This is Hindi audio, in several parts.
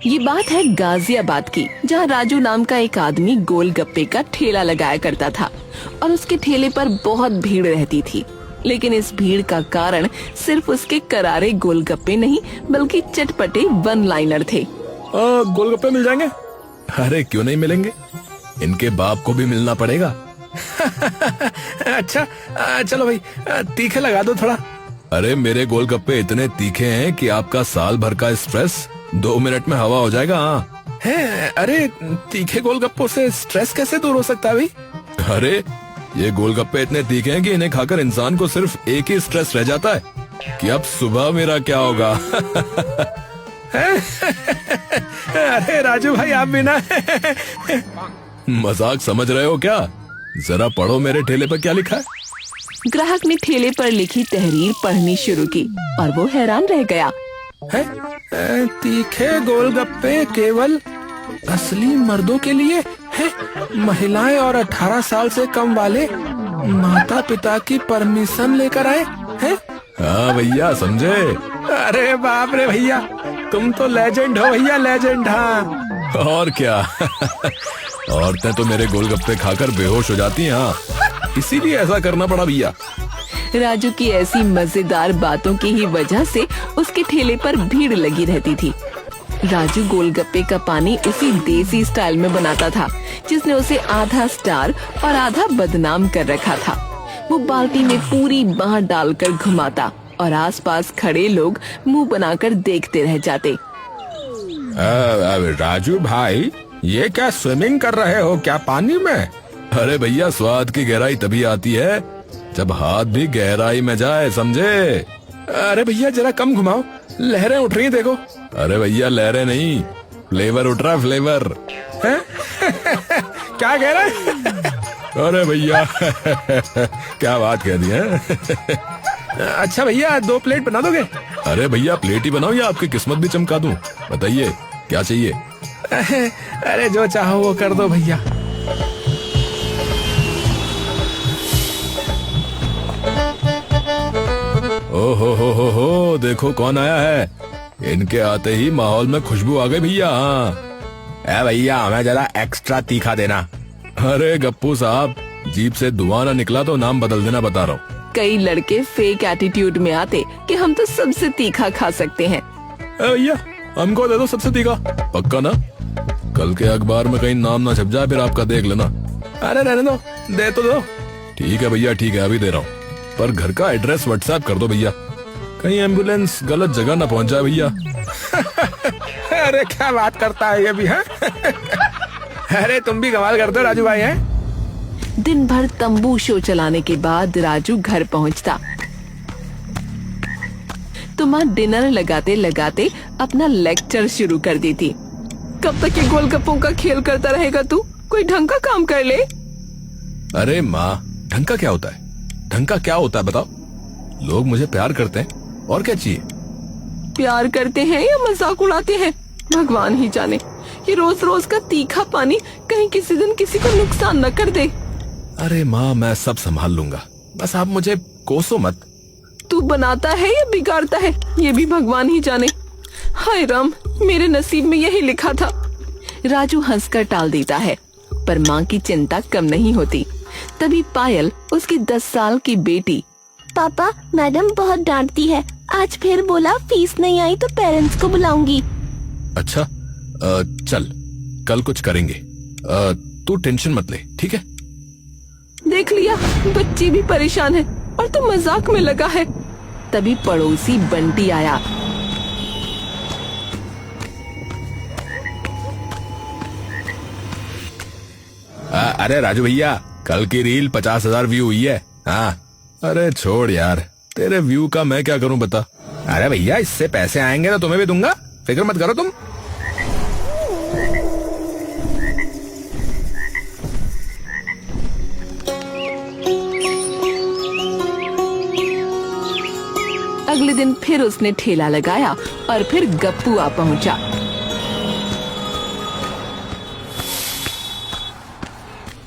ये बात है गाजियाबाद की, जहाँ राजू नाम का एक आदमी गोलगप्पे का ठेला लगाया करता था और उसके ठेले पर बहुत भीड़ रहती थी। लेकिन इस भीड़ का कारण सिर्फ उसके करारे गोलगप्पे नहीं बल्कि चटपटे वन लाइनर थे। गोलगप्पे मिल जाएंगे? अरे क्यों नहीं मिलेंगे, इनके बाप को भी मिलना पड़ेगा। अच्छा चलो भाई, तीखे लगा दो थोड़ा। अरे मेरे गोलगप्पे इतने तीखे हैं कि आपका साल भर का स्ट्रेस 2 मिनट में हवा हो जाएगा। हाँ है, अरे तीखे गोलगप्पों से स्ट्रेस कैसे दूर हो सकता है भाई? अरे ये गोलगप्पे इतने तीखे हैं कि इन्हें खाकर इंसान को सिर्फ एक ही स्ट्रेस रह जाता है कि अब सुबह मेरा क्या होगा। अरे राजू भाई आप भी ना मजाक समझ रहे हो क्या? जरा पढ़ो मेरे ठेले पर क्या लिखा है। ग्राहक ने ठेले पर लिखी तहरीर पढ़नी शुरू की और वो हैरान रह गया। है तीखे गोलगप्पे केवल असली मर्दों के लिए है, महिलाएं और 18 साल से कम वाले माता पिता की परमिशन लेकर आए हैं। हाँ भैया समझे। अरे बाप रे भैया, तुम तो लेजेंड हो भैया, लेजेंड। हाँ और क्या। औरतें तो मेरे गोलगप्पे खाकर बेहोश हो जाती हैं, हाँ इसीलिए ऐसा करना पड़ा भैया। राजू की ऐसी मजेदार बातों की ही वजह से उसके ठेले पर भीड़ लगी रहती थी। राजू गोलगप्पे का पानी उसी देसी स्टाइल में बनाता था जिसने उसे आधा स्टार और आधा बदनाम कर रखा था। वो बाल्टी में पूरी बांह डालकर घुमाता और आसपास खड़े लोग मुंह बनाकर देखते रह जाते। राजू भाई ये क्या स्विमिंग कर रहे हो क्या पानी में? अरे भैया स्वाद की गहराई तभी आती है जब हाथ भी गहराई में जाए, समझे? अरे भैया जरा कम घुमाओ, लहरें उठ रही देखो। अरे भैया लहरें नहीं, फ्लेवर उठ रहा, फ्लेवर। क्या कह रहे हैं? अरे भैया क्या बात कह दी है। अच्छा भैया 2 प्लेट बना दोगे? अरे भैया प्लेट ही बनाओ या आपकी किस्मत भी चमका दूं? बताइए क्या चाहिए? अरे जो चाहो वो कर दो भैया। हो देखो कौन आया है। इनके आते ही माहौल में खुशबू आ गई भैया। हाँ भैया हमें जरा एक्स्ट्रा तीखा देना। अरे गप्पू साहब जीभ से धुआं ना निकला तो नाम बदल देना, बता रहा हूँ। कई लड़के फेक एटीट्यूड में आते कि हम तो सबसे तीखा खा सकते हैं। भैया हमको दे दो सबसे तीखा, पक्का ना? कल के अखबार में कहीं नाम ना छप जाए फिर आपका, देख लेना। अरे रहने दो, दे तो दो। ठीक है भैया ठीक है, अभी दे रहा हूँ, पर घर का एड्रेस व्हाट्सएप कर दो भैया, कहीं एम्बुलेंस गलत जगह ना पहुंच जाए भैया। अरे क्या बात करता है ये भी है। अरे तुम भी कमाल करते हो राजू भाई हैं। दिन भर तंबू शो चलाने के बाद राजू घर पहुंचता तो माँ डिनर लगाते लगाते अपना लेक्चर शुरू कर देती। कब तक ये गोलगप्पों का खेल करता रहेगा तू? कोई ढंग का काम कर ले। अरे माँ ढंग का क्या होता है? ढंग का क्या होता है बताओ? लोग मुझे प्यार करते हैं और क्या चाहिए? प्यार करते हैं या मजाक उड़ाते हैं भगवान ही जाने। ये रोज रोज का तीखा पानी कहीं किसी दिन किसी को नुकसान न कर दे। अरे माँ मैं सब संभाल लूंगा, बस आप मुझे कोसो मत। तू बनाता है या बिगाड़ता है ये भी भगवान ही जाने। हाय राम, मेरे नसीब में यही लिखा था। राजू हंसकर टाल देता है, पर माँ की चिंता कम नहीं होती। तभी पायल उसकी 10 साल की बेटी, पापा मैडम बहुत डांटती है, आज फिर बोला फीस नहीं आई तो पेरेंट्स को बुलाऊंगी। अच्छा चल कल कुछ करेंगे, तू टेंशन मत ले, ठीक है? देख लिया बच्ची भी परेशान है और तू मजाक में लगा है। तभी पड़ोसी बंटी आया। अरे राजू भैया कल की रील 50,000 व्यू हुई है। हाँ अरे छोड़ यार, तेरे व्यू का मैं क्या करूं बता। अरे भैया इससे पैसे आएंगे तो तुम्हें भी दूंगा, फिक्र मत करो तुम। अगले दिन फिर उसने ठेला लगाया और फिर गप्पू आ पहुंचा।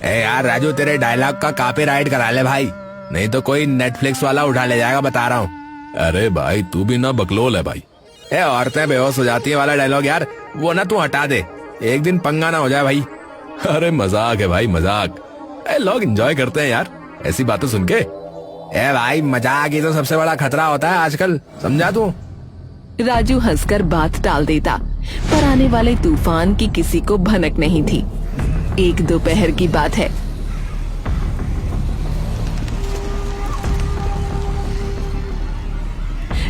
ए यार राजू तेरे डायलॉग का कॉपीराइट करा ले भाई, नहीं तो कोई नेटफ्लिक्स वाला उठा ले जाएगा, बता रहा हूँ। अरे भाई तू भी ना बकलोल है भाई। ए औरतें बेहोश हो जाती है वाला डायलॉग यार वो ना तू हटा दे, एक दिन पंगा ना हो जाए भाई। अरे मजाक है भाई, मजाक। लोग एंजॉय करते हैं यार ऐसी बातें सुन के। ए भाई मजाक ही तो सबसे बड़ा खतरा होता है आजकल, समझा तू? राजू हंसकर बात टाल देता, पर आने वाले तूफान की किसी को भनक नहीं थी। एक दोपहर की बात है।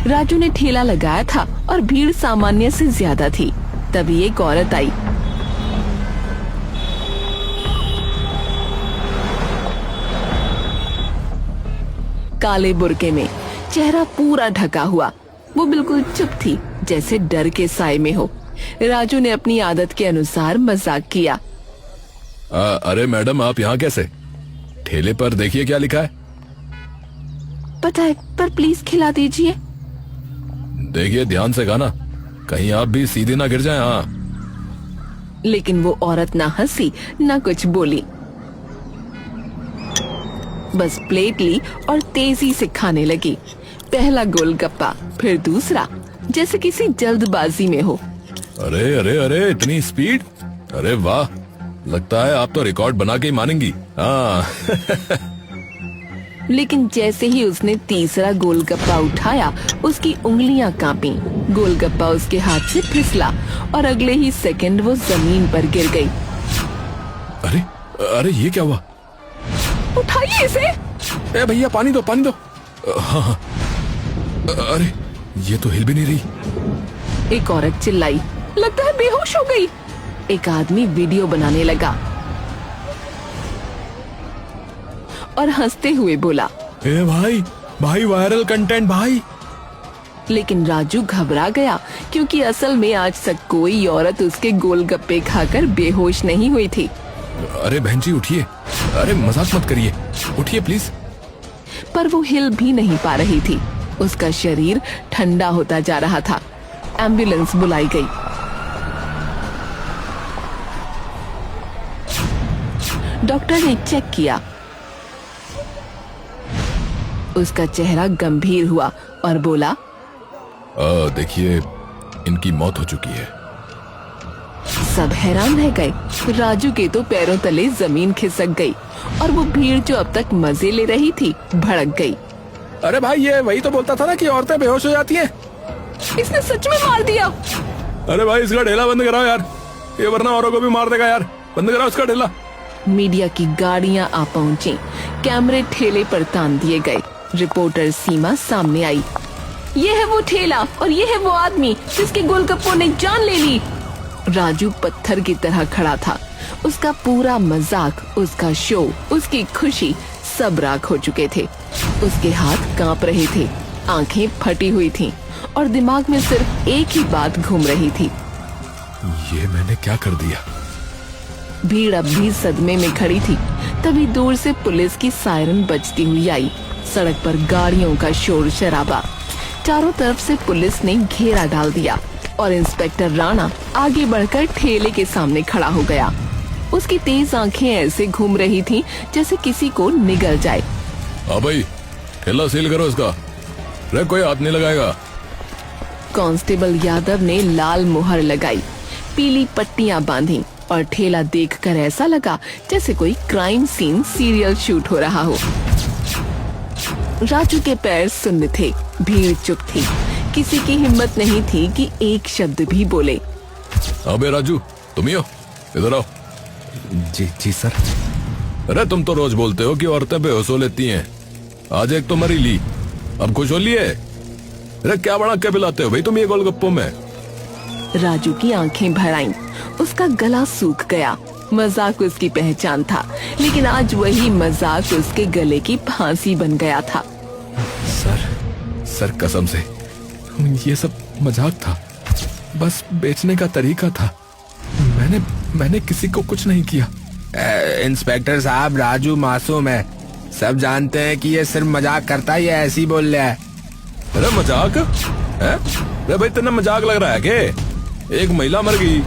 राजू ने ठेला लगाया था और भीड़ सामान्य से ज्यादा थी। तभी एक औरत आई। काले बुर्के में, चेहरा पूरा ढका हुआ। वो बिल्कुल चुप थी, जैसे डर के साए में हो। राजू ने अपनी आदत के अनुसार मजाक किया। अरे मैडम, आप यहाँ कैसे? ठेले पर देखिए क्या लिखा है। पता है, पर प्लीज खिला दीजिए। देखिए ध्यान से खाना, कहीं आप भी सीधे ना गिर जाएं। हाँ। लेकिन वो औरत ना हंसी ना कुछ बोली, बस प्लेट ली और तेजी से खाने लगी। पहला गोलगप्पा, फिर दूसरा, जैसे किसी जल्दबाजी में हो। अरे अरे अरे, इतनी स्पीड! अरे वाह, लगता है आप तो रिकॉर्ड बना के ही मानेंगी। हाँ। लेकिन जैसे ही उसने तीसरा गोलगप्पा उठाया, उसकी उंगलियां कांपी। गोलगप्पा उसके हाथ से फिसला और अगले ही सेकंड वो जमीन पर गिर गई। अरे अरे, ये क्या हुआ? उठाइए इसे। ए भैया, पानी दो, पानी दो। हाँ हाँ। अरे ये तो हिल भी नहीं रही। एक औरत चिल्लाई, लगता है बेहोश हो गई। एक आदमी वीडियो बनाने लगा और हंसते हुए बोला, ए भाई भाई, वायरल कंटेंट भाई। लेकिन राजू घबरा गया, क्योंकि असल में आज तक कोई औरत उसके गोलगप्पे खाकर बेहोश नहीं हुई थी। अरे बहन जी उठिए, अरे मजाक मत करिए, उठिए प्लीज। पर वो हिल भी नहीं पा रही थी। उसका शरीर ठंडा होता जा रहा था। एम्बुलेंस बुलाई गई। डॉक्टर ने चेक किया। उसका चेहरा गंभीर हुआ और बोला, देखिए इनकी मौत हो चुकी है। सब हैरान रह गए। राजू के तो पैरों तले जमीन खिसक गई और वो भीड़ जो अब तक मजे ले रही थी भड़क गई। अरे भाई, ये वही तो बोलता था ना कि औरतें बेहोश हो जाती हैं। इसने सच में मार दिया। अरे भाई, इसका ठेला बंद कराओ यार, ये वरना औरों को भी मार देगा यार। बंद कराओ इसका ठेला। मीडिया की गाड़ियां आ पहुंची, कैमरे ठेले पर तान दिए गए। रिपोर्टर सीमा सामने आई। ये है वो ठेला और ये है वो आदमी जिसके गोलगप्पों ने जान ले ली। राजू पत्थर की तरह खड़ा था। उसका पूरा मजाक, उसका शो, उसकी खुशी सब राख हो चुके थे। उसके हाथ कांप रहे थे, आंखें फटी हुई थीं और दिमाग में सिर्फ एक ही बात घूम रही थी, ये मैंने क्या कर दिया? भीड़ अब भी सदमे में खड़ी थी। तभी दूर से पुलिस की सायरन बजती हुई आई। सड़क पर गाड़ियों का शोर शराबा। चारों तरफ से पुलिस ने घेरा डाल दिया और इंस्पेक्टर राणा आगे बढ़कर ठेले के सामने खड़ा हो गया। उसकी तेज आंखें ऐसे घूम रही थीं जैसे किसी को निगल जाए। हाँ भाई, ठेला सील करो इसका, रे कोई हाथ नहीं लगाएगा। कांस्टेबल यादव ने लाल मुहर लगाई, पीली पट्टियां बांधी और ठेला देखकर ऐसा लगा जैसे कोई क्राइम सीन सीरियल शूट हो रहा हो। राजू के पैर सुन्न थे, भीड़ चुप थी, किसी की हिम्मत नहीं थी कि एक शब्द भी बोले। अबे राजू, तुम ही हो? इधर आओ। जी सर। अरे तुम तो रोज बोलते हो कि औरतें बेहोश हो लेती हैं, आज एक तो मरी ली, अब खुश हो लिए? अरे क्या बना के पिलाते हो भाई तुम ये गोलगप्पों में? राजू की आंखें भर आईं, उसका गला सूख गया। मजाक उसकी पहचान था, लेकिन आज वही मजाक उसके गले की फांसी बन गया था। सर कसम से ये सब मजाक था, बस बेचने का तरीका था। मैंने किसी को कुछ नहीं किया। इंस्पेक्टर साहब, राजू मासूम है, सब जानते हैं कि ये सिर्फ मजाक करता है, ये ऐसे ही बोल रहा है। अरे मजाक है? अरे भाई तेरा मजाक लग रहा है के? एक महिला मर गई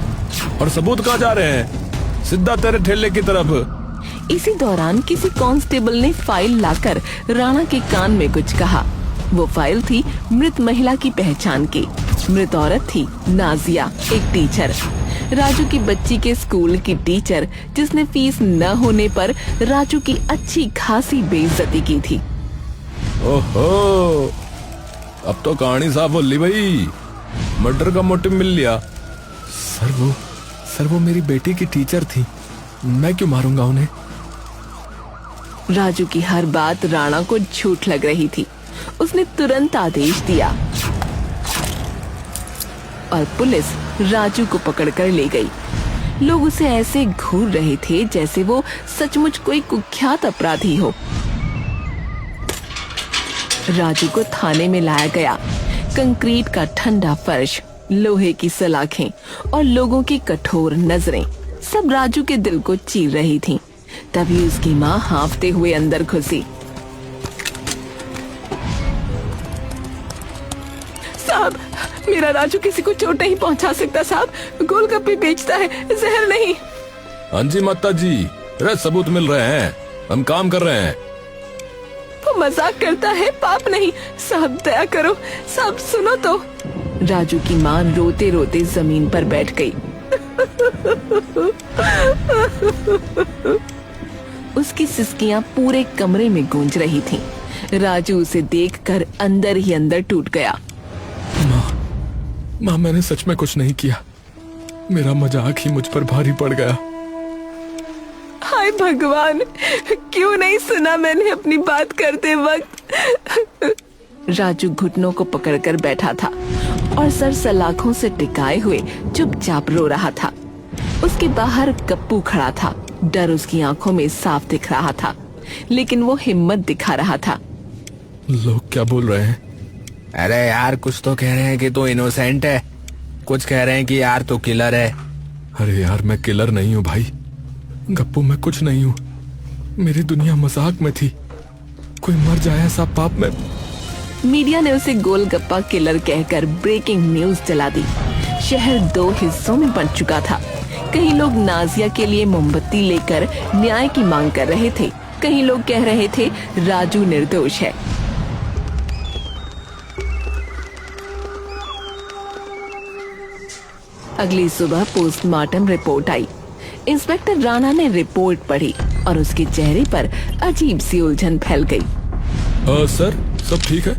और सबूत कहाँ जा रहे हैं? सीधा तेरे ठेले की तरफ। इसी दौरान किसी कांस्टेबल ने फाइल लाकर राणा के कान में कुछ कहा। वो फाइल थी मृत महिला की पहचान की। मृत औरत थी नाजिया, एक टीचर। राजू की बच्ची के स्कूल की टीचर, जिसने फीस न होने पर राजू की अच्छी खासी बेइज्जती की थी। ओहो, अब तो कहानी साफ हो ली भाई, मर्डर का मोटिव मिल लिया। सर वो मेरी बेटी की टीचर थी, मैं क्यों मारूंगा उन्हें? राजू की हर बात राणा को झूठ लग रही थी। उसने तुरंत आदेश दिया और पुलिस राजू को पकड़कर ले गई। लोग उसे ऐसे घूर रहे थे जैसे वो सचमुच कोई कुख्यात अपराधी हो। राजू को थाने में लाया गया। कंक्रीट का ठंडा फर्श, लोहे की सलाखें और लोगों की कठोर नजरें सब राजू के दिल को चीर रही थीं। तभी उसकी माँ हांफते हुए अंदर घुसी। साहब, मेरा राजू किसी को चोट नहीं पहुंचा सकता साहब, गोलगप्पे बेचता है, जहर नहीं। हाँ जी माता जी, सबूत मिल रहे हैं, हम काम कर रहे हैं। वो मजाक करता है, पाप नहीं। साहब दया करो, साहब सुनो तो। राजू की माँ रोते रोते जमीन पर बैठ गई। उसकी सिसकियां पूरे कमरे में गूंज रही थीं। राजू उसे देखकर अंदर ही अंदर टूट गया। माँ, मैंने सच में कुछ नहीं किया, मेरा मजाक ही मुझ पर भारी पड़ गया। हाय भगवान, क्यों नहीं सुना मैंने अपनी बात करते वक्त। राजू घुटनों को पकड़कर बैठा था और सर सलाखों से टिकाए हुए चुपचाप रो रहा था। उसके बाहर गप्पू खड़ा था। डर उसकी आंखों में साफ दिख रहा था, लेकिन वो हिम्मत दिखा रहा था। लोग क्या बोल रहे हैं? अरे यार, कुछ तो कह रहे हैं कि तू इनोसेंट है, कुछ कह रहे हैं कि यार तू किलर है। अरे यार, मैं किलर नहीं हूँ भाई, गप्पू मैं कुछ नहीं हूँ। मेरी दुनिया मजाक में थी, कोई मर जाए ऐसा पाप में। मीडिया ने उसे गोलगप्पा किलर कहकर ब्रेकिंग न्यूज चला दी। शहर दो हिस्सों में बंट चुका था। कई लोग नाजिया के लिए मोमबत्ती लेकर न्याय की मांग कर रहे थे, कई लोग कह रहे थे राजू निर्दोष है। अगली सुबह पोस्टमार्टम रिपोर्ट आई। इंस्पेक्टर राणा ने रिपोर्ट पढ़ी और उसके चेहरे पर अजीब सी उलझन फैल गई। सर, सब ठीक है?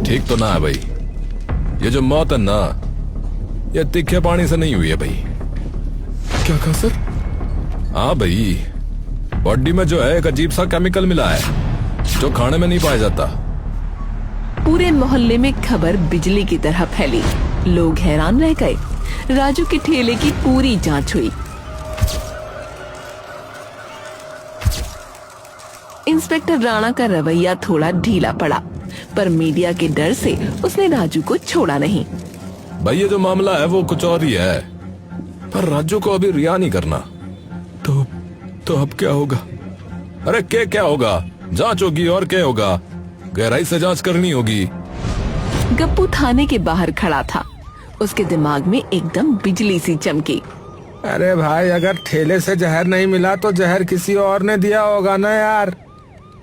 ठीक तो ना है भाई, ये जो मौत है ना, ये तीखे पानी से नहीं हुई है भाई। क्या कहा सर? हाँ भाई, बॉडी में जो है एक अजीब सा केमिकल मिला है जो खाने में नहीं पाया जाता। पूरे मोहल्ले में खबर बिजली की तरह फैली। लोग हैरान रह गए। राजू के ठेले की पूरी जांच हुई। इंस्पेक्टर राणा का रवैया थोड़ा ढीला पड़ा, पर मीडिया के डर से उसने राजू को छोड़ा नहीं। भाई ये जो मामला है वो कुछ और ही है, पर राजू को अभी रिहा नहीं करना। तो अब क्या होगा? अरे क्या होगा? जांच होगी और क्या होगा, गहराई से जांच करनी होगी। गप्पू थाने के बाहर खड़ा था। उसके दिमाग में एकदम बिजली सी चमकी। अरे भाई, अगर ठेले से जहर नहीं मिला तो जहर किसी और ने दिया होगा ना यार।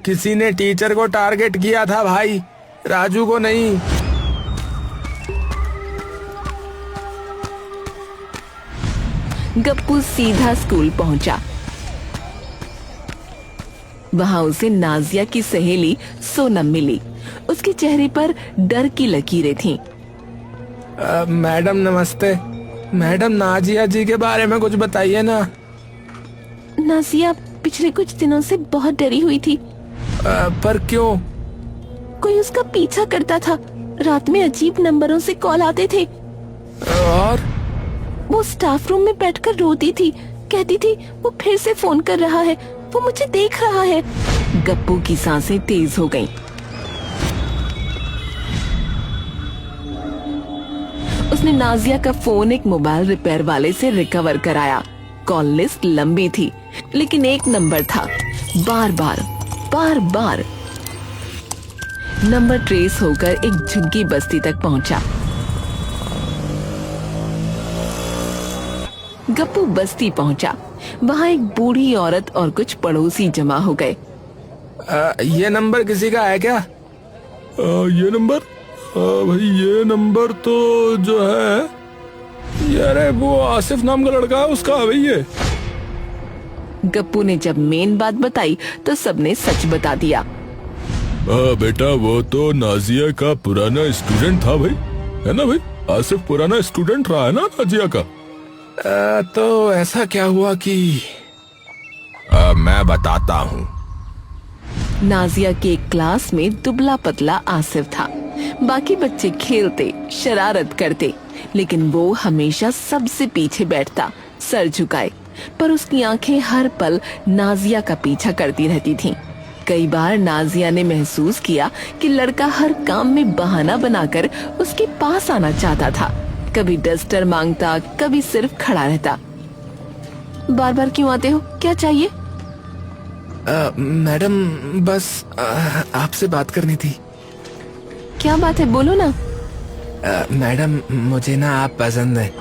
किसी ने टीचर को टारगेट किया था भाई, राजू को नहीं। गप्पू सीधा स्कूल पहुंचा। वहां उसे नाजिया की सहेली सोनम मिली। उसके चेहरे पर डर की लकीरें थीं। मैडम नमस्ते। मैडम, नाजिया जी के बारे में कुछ बताइए ना। नाजिया पिछले कुछ दिनों से बहुत डरी हुई थी। पर क्यों? कोई उसका पीछा करता था। रात में अजीब नंबरों से कॉल आते थे और वो स्टाफ रूम में बैठकर रोती थी। कहती थी वो फिर से फोन कर रहा है, वो मुझे देख रहा है। गप्पू की सांसें तेज हो गईं। उसने नाजिया का फोन एक मोबाइल रिपेयर वाले से रिकवर कराया। कॉल लिस्ट लंबी थी, लेकिन एक नंबर था। बार बार नंबर ट्रेस होकर एक झुग्गी बस्ती तक पहुंचा। गप्पू बस्ती पहुंचा। वहां एक बूढ़ी औरत और कुछ पड़ोसी जमा हो गए। ये नंबर किसी का है क्या? ये नंबर? भाई ये नंबर तो जो है, ये अरे वो आसिफ नाम का लड़का है उसका है भाई ये। गप्पू ने जब मेन बात बताई तो सबने सच बता दिया। बेटा वो तो नाजिया का पुराना स्टूडेंट था भाई, है ना भाई? आसिफ पुराना स्टूडेंट रहा है ना नाजिया का। तो ऐसा क्या हुआ कि मैं बताता हूँ। नाजिया के क्लास में दुबला पतला आसिफ था। बाकी बच्चे खेलते, शरारत करते, लेकिन वो हमेशा सबसे पीछे बैठता, सर झुकाए। पर उसकी आंखें हर पल नाजिया का पीछा करती रहती थीं। कई बार नाजिया ने महसूस किया कि लड़का हर काम में बहाना बनाकर उसके पास आना चाहता था। कभी डस्टर मांगता, कभी सिर्फ खड़ा रहता। बार बार क्यों आते हो, क्या चाहिए? मैडम बस आपसे बात करनी थी। क्या बात है, बोलो ना। मैडम मुझे ना आप पसंद है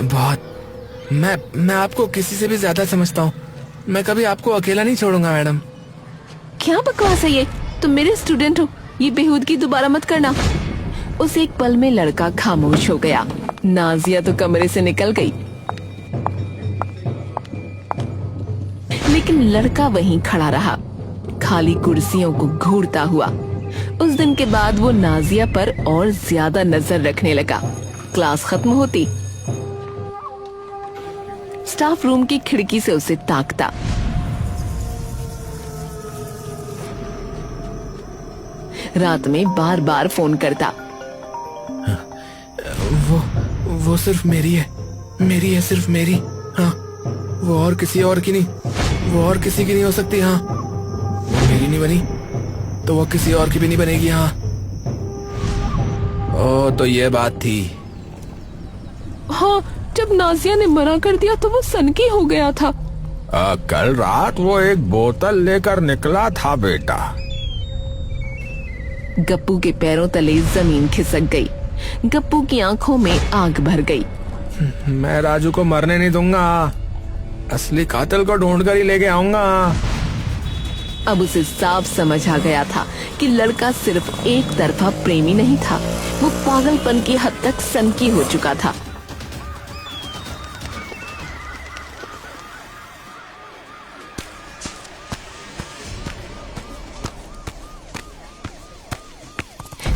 बहुत। मैं आपको किसी से भी ज्यादा समझता हूँ। मैं कभी आपको अकेला नहीं छोड़ूंगा मैडम। क्या बकवास है ये, तुम मेरे स्टूडेंट हो, ये बेहूदगी दोबारा मत करना। उस एक पल में लड़का खामोश हो गया। नाजिया तो कमरे से निकल गई, लेकिन लड़का वहीं खड़ा रहा, खाली कुर्सियों को घूरता हुआ। उस दिन के बाद वो नाजिया पर और ज्यादा नजर रखने लगा। क्लास खत्म होती, स्टाफ रूम की खिड़की से उसे ताकता। रात में बार बार फोन करता। वो सिर्फ मेरी है सिर्फ मेरी। हाँ, वो और किसी और की नहीं, वो और किसी की नहीं हो सकती। हाँ, वो मेरी नहीं बनी तो वो किसी और की भी नहीं बनेगी। हाँ। ओ तो ये बात थी। हाँ, जब नाजिया ने मना कर दिया तो वो सनकी हो गया था। कल रात वो एक बोतल लेकर निकला था बेटा। गप्पू के पैरों तले जमीन खिसक गई। गप्पू की आंखों में आग भर गई। मैं राजू को मरने नहीं दूंगा, असली कातिल को ढूंढ कर ही लेके आऊंगा। अब उसे साफ समझ आ गया था कि लड़का सिर्फ एक तरफा प्रेमी नहीं था, वो पागलपन की हद तक सनकी हो चुका था।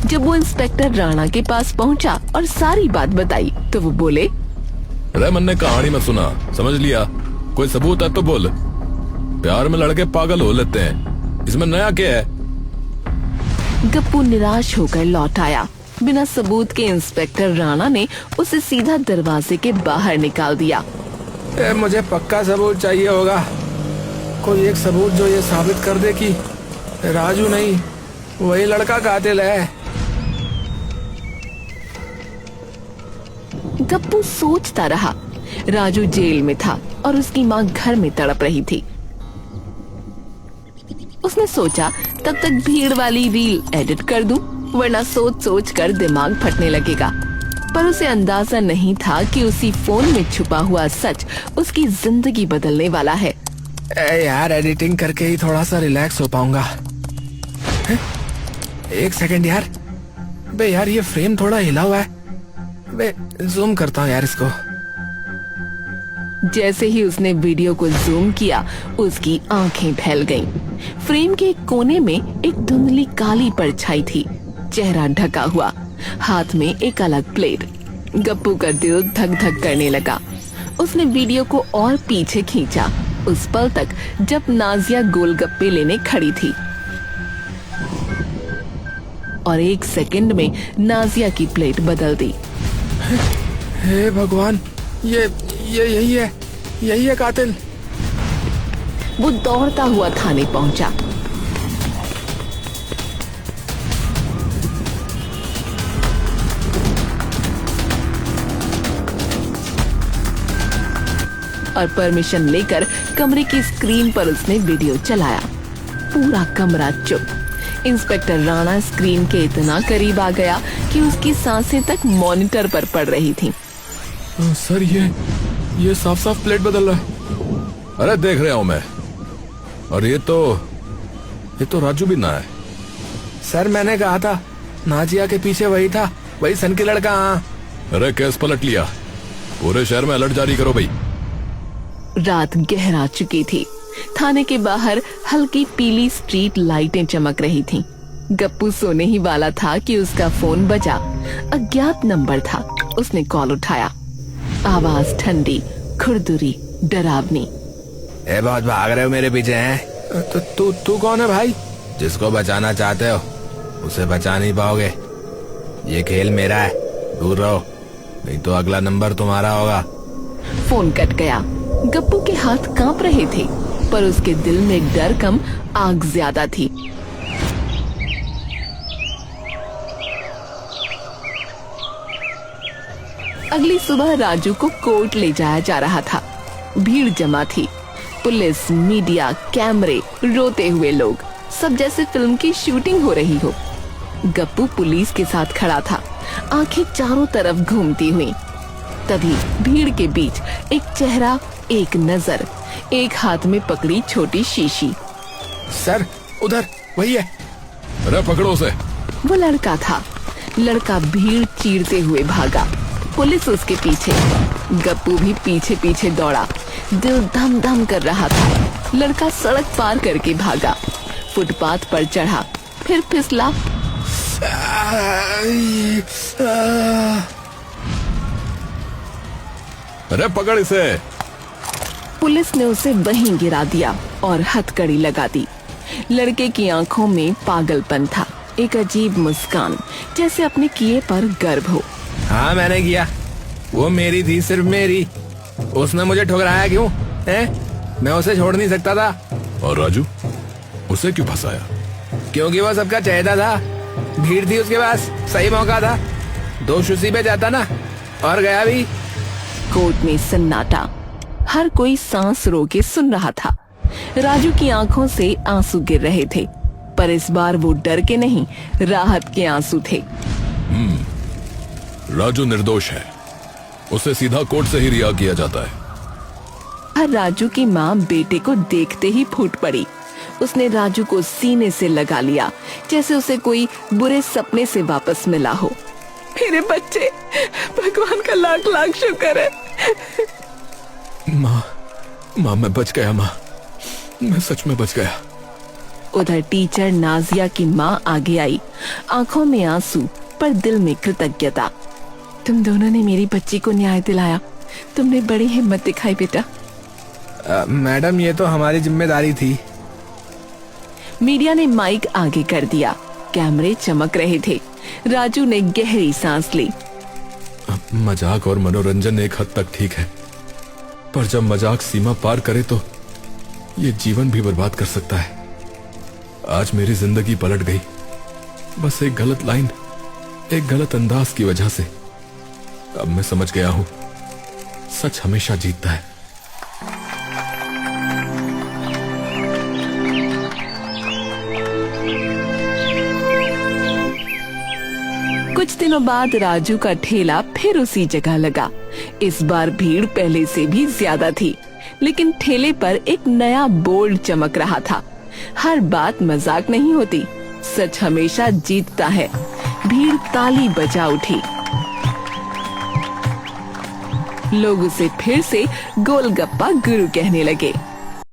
जब वो इंस्पेक्टर राणा के पास पहुंचा और सारी बात बताई तो वो बोले, अरे मैंने कहानी में सुना, समझ लिया, कोई सबूत है तो बोल। प्यार में लड़के पागल हो लेते हैं, इसमें नया क्या है? गप्पू निराश होकर लौट आया। बिना सबूत के इंस्पेक्टर राणा ने उसे सीधा दरवाजे के बाहर निकाल दिया। मुझे पक्का सबूत चाहिए होगा, कोई एक सबूत जो ये साबित कर दे कि राजू नहीं, वही लड़का कातिल है। गप्पू सोचता रहा। राजू जेल में था और उसकी माँ घर में तड़प रही थी। उसने सोचा तब तक भीड़ वाली रील एडिट कर दूं, वरना सोच सोच कर दिमाग फटने लगेगा। पर उसे अंदाजा नहीं था कि उसी फोन में छुपा हुआ सच उसकी जिंदगी बदलने वाला है। यार एडिटिंग करके ही थोड़ा सा रिलैक्स हो पाऊंगा। एक सेकंड यार, बे यार ये फ्रेम थोड़ा हिला हुआ है, बे जूम करता हूँ यार इसको। जैसे ही उसने वीडियो को जूम किया, उसकी आंखें फैल गईं। फ्रेम के एक कोने में एक धुंधली काली परछाई थी, चेहरा ढका हुआ, हाथ में एक अलग प्लेट। गप्पू का दिल धक धक करने लगा। उसने वीडियो को और पीछे खींचा, उस पल तक जब नाजिया गोलगप्पे लेने खड़ी थी। और एक सेकंड में नाजिया की प्लेट बदल दी। हे भगवान, ये यही है कातिल। वो दौड़ता हुआ थाने पहुंचा। और परमिशन लेकर कमरे की स्क्रीन पर उसने वीडियो चलाया। पूरा कमरा चुप। इंस्पेक्टर राणा स्क्रीन के इतना करीब आ गया कि उसकी सांसें तक मॉनिटर पर पड़ रही थीं। सर ये साफ साफ प्लेट बदल रहा है। अरे देख रहा हूं मैं, और ये तो राजू भी ना है। सर मैंने कहा था नाजिया के पीछे वही था, वही सन के लड़का। हाँ अरे केस पलट लिया, पूरे शहर में अलर्ट जारी करो भाई। रात गहरा चुकी थी। थाने के बाहर हल्की पीली स्ट्रीट लाइटें चमक रही थीं। गप्पू सोने ही वाला था कि उसका फोन बजा। अज्ञात नंबर था। उसने कॉल उठाया। आवाज ठंडी, खुरदुरी, डरावनी। ए, बहुत भाग रहे हो मेरे पीछे हैं? तो तू कौन है भाई? जिसको बचाना चाहते हो उसे बचा नहीं पाओगे। ये खेल मेरा है, दूर रहो, नहीं तो अगला नंबर तुम्हारा होगा। फोन कट गया। गप्पू के हाथ कांप रहे थे, पर उसके दिल में डर कम, आग ज्यादा थी। अगली सुबह राजू को कोर्ट ले जाया जा रहा था। भीड़ जमा थी। पुलिस, मीडिया, कैमरे, रोते हुए लोग, सब जैसे फिल्म की शूटिंग हो रही हो। गप्पू पुलिस के साथ खड़ा था, आंखें चारों तरफ घूमती हुई। तभी भीड़ के बीच एक चेहरा, एक नजर, एक हाथ में पकड़ी छोटी शीशी। सर उधर वही है। अरे पकड़ो उसे। वो लड़का था। लड़का भीड़ चीरते हुए भागा, पुलिस उसके पीछे। गप्पू भी पीछे पीछे दौड़ा। दिल धम धम कर रहा था। लड़का सड़क पार करके भागा, फुटपाथ पर चढ़ा, फिर फिसला। अरे पकड़ इसे। पुलिस ने उसे वहीं गिरा दिया और हथकड़ी लगा दी। लड़के की आंखों में पागलपन था, एक अजीब मुस्कान, जैसे अपने किए पर गर्व हो। हाँ मैंने किया, वो मेरी थी, सिर्फ मेरी। उसने मुझे ठुकराया क्यों है? मैं उसे छोड़ नहीं सकता था। और राजू, उसे क्यों फंसाया? क्योंकि वो सबका चहेता था। भीड़ थी उसके पास, सही मौका था। दोष उसी पे जाता ना, और गया भी। कोर्ट में सन्नाटा। हर कोई सांस रोके सुन रहा था। राजू की आंखों से आंसू गिर रहे थे, पर इस बार वो डर के नहीं, राहत के आंसू थे। राजू निर्दोष है, उसे सीधा कोर्ट से ही रिहा किया जाता है। हर राजू की माँ बेटे को देखते ही फूट पड़ी। उसने राजू को सीने से लगा लिया, जैसे उसे कोई बुरे सपने से वापस मिला हो। मेरे बच्चे, भगवान का लाख लाख शुक्र है। माँ मैं बच गया। माँ मैं सच में बच गया। उधर टीचर नाजिया की माँ आगे आई, आंखों में आंसू, पर दिल में कृतज्ञता। तुम दोनों ने मेरी बच्ची को न्याय दिलाया। तुमने बड़ी हिम्मत दिखाई बेटा। मैडम ये तो हमारी जिम्मेदारी थी। मीडिया ने माइक आगे कर दिया। कैमरे चमक रहे थे। राजू ने गहरी सांस ली। मजाक और मनोरंजन एक हद तक ठीक है, पर जब मजाक सीमा पार करे तो ये जीवन भी बर्बाद कर सकता है। आज मेरी जिंदगी पलट गई, बस एक गलत लाइन, एक गलत अंदाज की वजह से। अब मैं समझ गया हूं, सच हमेशा जीतता है। कुछ दिनों बाद राजू का ठेला फिर उसी जगह लगा। इस बार भीड़ पहले से भी ज्यादा थी, लेकिन ठेले पर एक नया बोर्ड चमक रहा था। हर बात मजाक नहीं होती, सच हमेशा जीतता है। भीड़ ताली बजा उठी। लोग उसे फिर से गोलगप्पा गुरु कहने लगे।